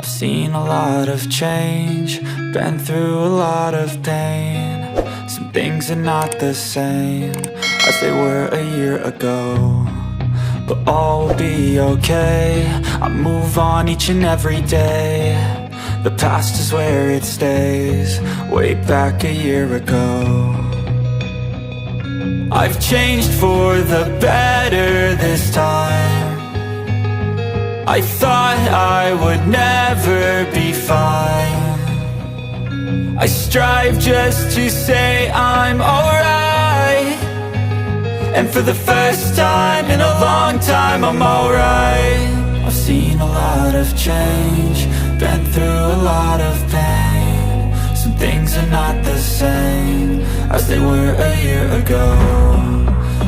I've seen a lot of change, been through a lot of pain. Some things are not the same as they were a year ago, but all will be okay. I move on each and every day. The past is where it stays, way back a year ago. I've changed for the better this time. I thought I would never be fine. I strive just to say I'm alright, and for the first time in a long time I'm alright. I've seen a lot of change, been through a lot of pain. Some things are not the same as they were a year ago,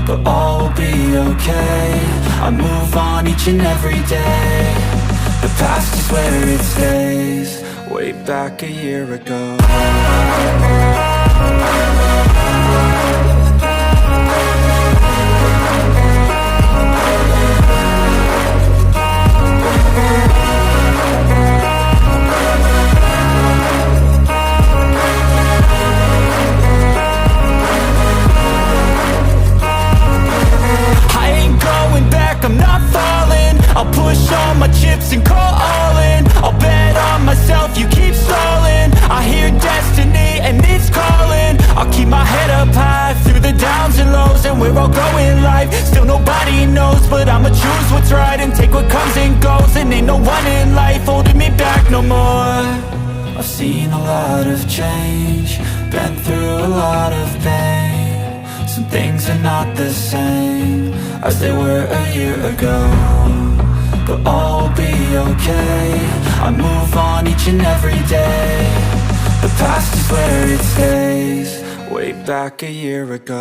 but all will be okay. I move on each and every day. The past is where it stays, way back a year ago. I'm not falling, I'll push all my chips and call all in. I'll bet on myself, you keep stalling. I hear destiny and it's calling. I'll keep my head up high through the downs and lows, and we're all going live. Still nobody knows, but I'ma choose what's right and take what comes and goes. And ain't no one in life holding me back no more. I've seen a lot of change, been through a lot of pain. Some things are not the same as they were a year ago, but all will be okay. I move on each and every day. The past is where it stays, way back a year ago.